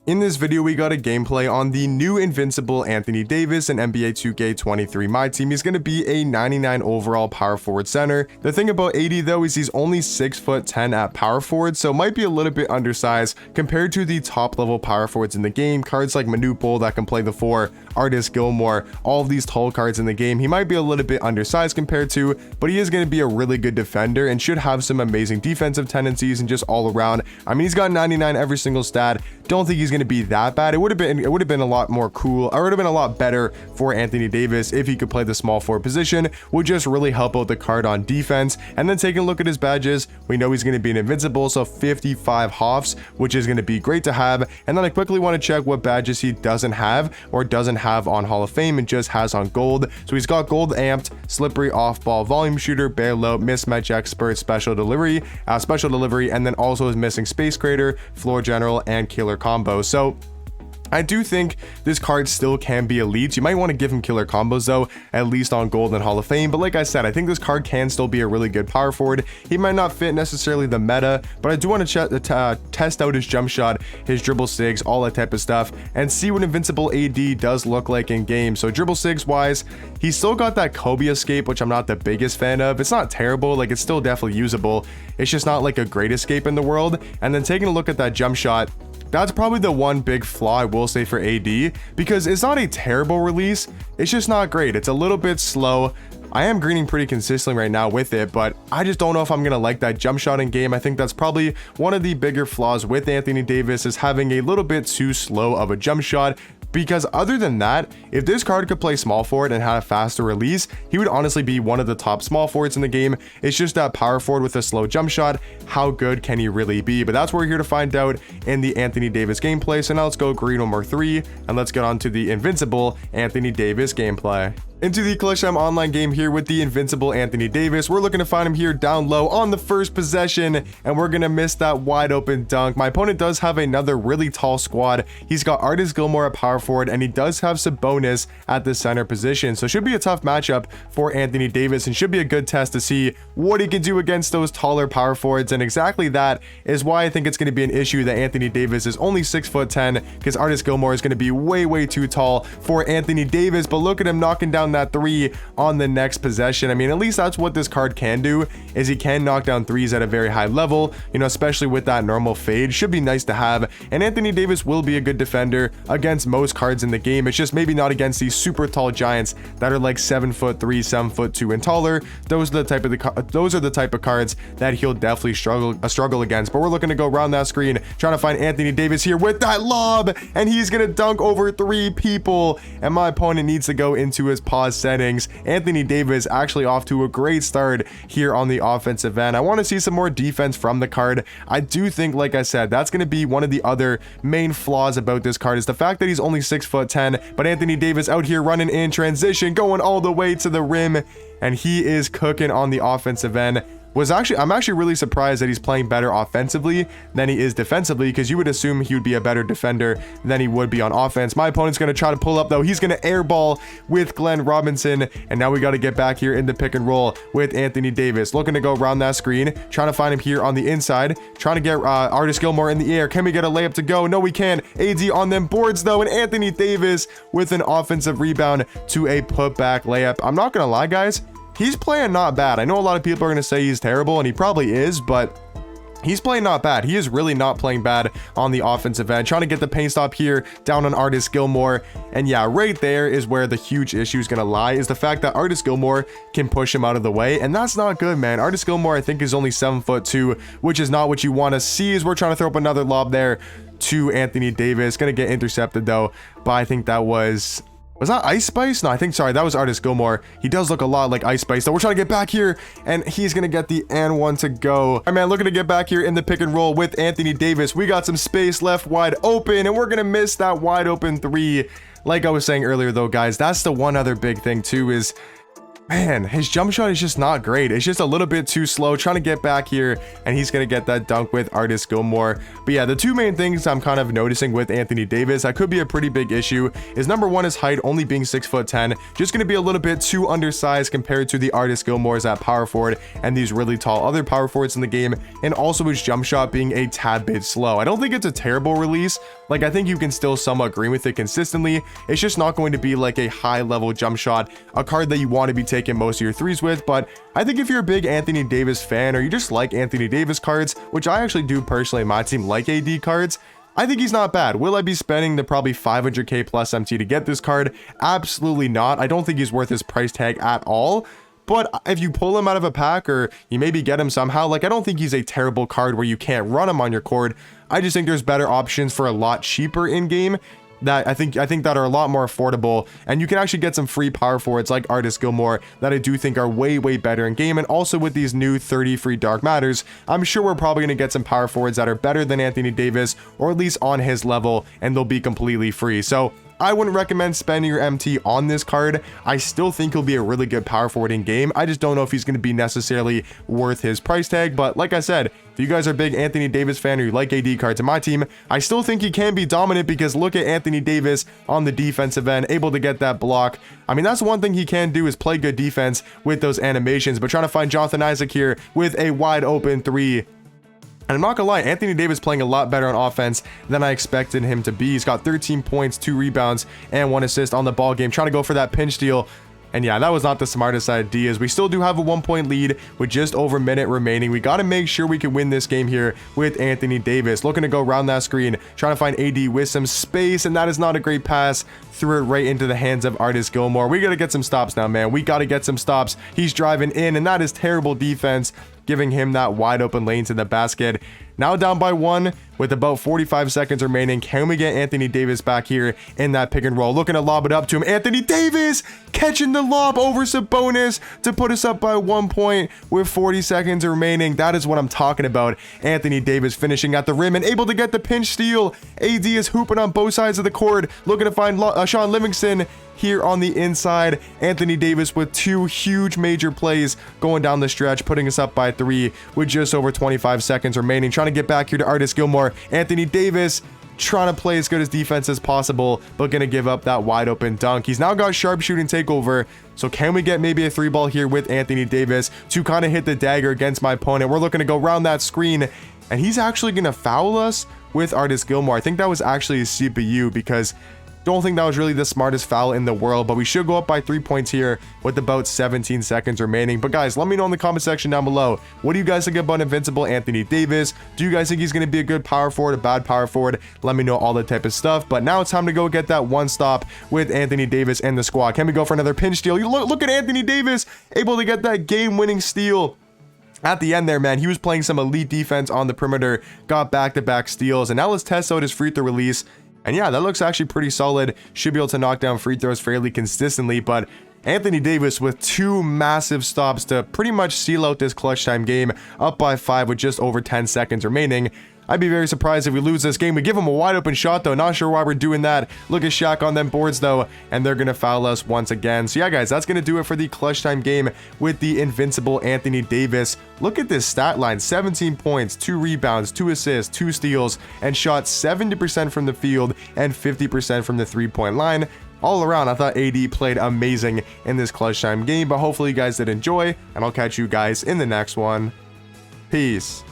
In this video, we got a gameplay on the new Invincible Anthony Davis in NBA 2K23 Myteam. He's going to be a 99 overall power forward center. The thing about AD though is he's only 6'10" at power forward, so might be a little bit undersized compared to the top level power forwards in the game. Cards like Myteam that can play the 4, Artis Gilmore, all of these tall cards in the game. He might be a little bit undersized compared to, but he is going to be a really good defender and should have some amazing defensive tendencies and just all around. I mean, he's got 99 every single stat. Don't think he's going to be that bad. It would have been a lot more cool, or it would have been a lot better for Anthony Davis if he could play the small forward position. Would just really help out the card on defense. And then taking a look at his badges, we know he's going to be an Invincible, so 55 Hoffs, which is going to be great to have. And then I quickly want to check what badges he doesn't have or doesn't have on Hall of Fame and just has on gold. So he's got gold amped, slippery off ball, volume shooter, bailout, mismatch expert, special delivery, and then also is missing space creator, floor general, and killer combo. So I do think this card still can be elite. You might want to give him killer combos though, at least on gold and Hall of Fame. But like I said, I think this card can still be a really good power forward. He might not fit necessarily the meta, but I do want to test out his jump shot, his dribble sigs, all that type of stuff, and see what Invincible AD does look like in game. So dribble sigs wise, he's still got that Kobe escape, which I'm not the biggest fan of. It's not terrible, like it's still definitely usable. It's just not like a great escape in the world. And then taking a look at that jump shot, that's probably the one big flaw I will say for AD, because it's not a terrible release, it's just not great. It's a little bit slow. I am greening pretty consistently right now with it, but I just don't know if I'm going to like that jump shot in game. I think that's probably one of the bigger flaws with Anthony Davis, is having a little bit too slow of a jump shot. Because other than that, if this card could play small forward and had a faster release, he would honestly be one of the top small forwards in the game. It's just that power forward with a slow jump shot, how good can he really be? But that's what we're here to find out in the Anthony Davis gameplay. So now let's go green 1 more 3, and let's get on to the Invincible Anthony Davis gameplay. Into the Clutch Time online game here with the Invincible Anthony Davis. We're looking to find him here down low on the first possession, and we're gonna miss that wide open dunk. My opponent does have another really tall squad. He's got Artis Gilmore at power forward, and he does have Sabonis at the center position. So should be a tough matchup for Anthony Davis, and should be a good test to see what he can do against those taller power forwards. And exactly that is why I think it's gonna be an issue that Anthony Davis is only 6'10", because Artis Gilmore is gonna be way too tall for Anthony Davis. But look at him knocking down that 3 on the next possession. I mean, at least that's what this card can do, is he can knock down 3s at a very high level, you know, especially with that normal fade. Should be nice to have. And Anthony Davis will be a good defender against most cards in the game. It's just maybe not against these super tall giants that are like 7'3", 7'2" and taller. Those are the type of cards that he'll definitely struggle against. But we're looking to go around that screen, trying to find Anthony Davis here with that lob, and he's gonna dunk over 3 people, and my opponent needs to go into his pause settings. Anthony Davis actually off to a great start here on the offensive end. I want to see some more defense from the card. I do think, like I said, that's going to be one of the other main flaws about this card, is the fact that he's only 6'10", but Anthony Davis out here running in transition, going all the way to the rim, and he is cooking on the offensive end. I'm actually really surprised that he's playing better offensively than he is defensively, because you would assume he would be a better defender than he would be on offense. My opponent's going to try to pull up though. He's going to airball with Glenn Robinson, and now we got to get back here in the pick and roll with Anthony Davis, looking to go around that screen, trying to find him here on the inside, trying to get Artis Gilmore in the air. Can we get a layup to go? No, we can. AD on them boards though, and Anthony Davis with an offensive rebound to a putback layup. I'm not going to lie, guys, he's playing not bad. I know a lot of people are going to say he's terrible, and he probably is, but he's playing not bad. He is really not playing bad on the offensive end. Trying to get the paint stop here down on Artis Gilmore. And yeah, right there is where the huge issue is going to lie, is the fact that Artis Gilmore can push him out of the way. And that's not good, man. Artis Gilmore, I think, is only 7'2", which is not what you want to see. As we're trying to throw up another lob there to Anthony Davis. Going to get intercepted though, but I think that was that Ice Spice? No, I think, sorry, that was Artis Gilmore. He does look a lot like Ice Spice. So we're trying to get back here, and he's going to get the and one to go. All right, man, looking to get back here in the pick and roll with Anthony Davis. We got some space left wide open, and we're going to miss that wide open 3. Like I was saying earlier, though, guys, that's the one other big thing, too, is Man, his jump shot is just not great. It's just a little bit too slow, trying to get back here, and he's going to get that dunk with Artis Gilmore. But yeah, the two main things I'm kind of noticing with Anthony Davis, that could be a pretty big issue, is number one, his height only being 6'10", just going to be a little bit too undersized compared to the Artis Gilmores at power forward and these really tall other power forwards in the game, and also his jump shot being a tad bit slow. I don't think it's a terrible release. Like, I think you can still somewhat agree with it consistently. It's just not going to be like a high level jump shot, a card that you want to be taking most of your threes with. But I think if you're a big Anthony Davis fan, or you just like Anthony Davis cards, which I actually do personally in my team, like AD cards, I think he's not bad. Will I be spending the probably 500k plus MT to get this card? Absolutely not. I don't think he's worth his price tag at all. But if you pull him out of a pack, or you maybe get him somehow, like, I don't think he's a terrible card where you can't run him on your court. I just think there's better options for a lot cheaper in game that I think that are a lot more affordable, and you can actually get some free power forwards like Artis Gilmore that I do think are way better in game. And also with these new 30 free dark matters, I'm sure we're probably going to get some power forwards that are better than Anthony Davis, or at least on his level, and they'll be completely free. So I wouldn't recommend spending your MT on this card. I still think he'll be a really good power forward in game. I just don't know if he's going to be necessarily worth his price tag. But like I said, if you guys are a big Anthony Davis fan, or you like AD cards in my team, I still think he can be dominant, because look at Anthony Davis on the defensive end, able to get that block. I mean, that's one thing he can do, is play good defense with those animations. But trying to find Jonathan Isaac here with a wide open three. And I'm not gonna lie, Anthony Davis playing a lot better on offense than I expected him to be. He's got 13 points, 2 rebounds, and 1 assist on the ball game, trying to go for that pinch steal. And yeah, that was not the smartest idea, as we still do have a 1-point lead with just over a minute remaining. We got to make sure we can win this game here with Anthony Davis. Looking to go around that screen, trying to find AD with some space, and that is not a great pass. Threw it right into the hands of Artis Gilmore. We got to get some stops now, man. We got to get some stops. He's driving in, and that is terrible defense, giving him that wide open lane to the basket. Now down by 1 with about 45 seconds remaining. Can we get Anthony Davis back here in that pick and roll? Looking to lob it up to him. Anthony Davis catching the lob over Sabonis to put us up by 1 point with 40 seconds remaining. That is what I'm talking about. Anthony Davis finishing at the rim and able to get the pinch steal. AD is hooping on both sides of the court, looking to find Sean Livingston here on the inside. Anthony Davis with 2 huge major plays going down the stretch, putting us up by 3 with just over 25 seconds remaining. Trying to get back here to Artis Gilmore. Anthony Davis trying to play as good as defense as possible, but gonna give up that wide open dunk. He's now got sharpshooting takeover. So can we get maybe a 3-ball here with Anthony Davis to kind of hit the dagger against my opponent? We're looking to go around that screen, and he's actually gonna foul us with Artis Gilmore. I think that was actually a CPU, because don't think that was really the smartest foul in the world, but we should go up by 3 points here with about 17 seconds remaining. But guys, let me know in the comment section down below, what do you guys think about Invincible Anthony Davis? Do you guys think he's going to be a good power forward, a bad power forward? Let me know all that type of stuff. But now it's time to go get that one stop with Anthony Davis and the squad. Can we go for another pinch steal? Look at Anthony Davis able to get that game-winning steal at the end there, man. He was playing some elite defense on the perimeter, got back-to-back steals, and now let's test out his free throw release. And yeah, that looks actually pretty solid. Should be able to knock down free throws fairly consistently. But Anthony Davis with 2 massive stops to pretty much seal out this clutch time game, up by 5 with just over 10 seconds remaining. I'd be very surprised if we lose this game. We give him a wide open shot though. Not sure why we're doing that. Look at Shaq on them boards though, and they're gonna foul us once again. So yeah, guys, that's gonna do it for the clutch time game with the Invincible Anthony Davis. Look at this stat line: 17 points, 2 rebounds, 2 assists, 2 steals, and shot 70% from the field and 50% from the 3-point line. All around, I thought AD played amazing in this clutch time game, but hopefully you guys did enjoy, and I'll catch you guys in the next one. Peace.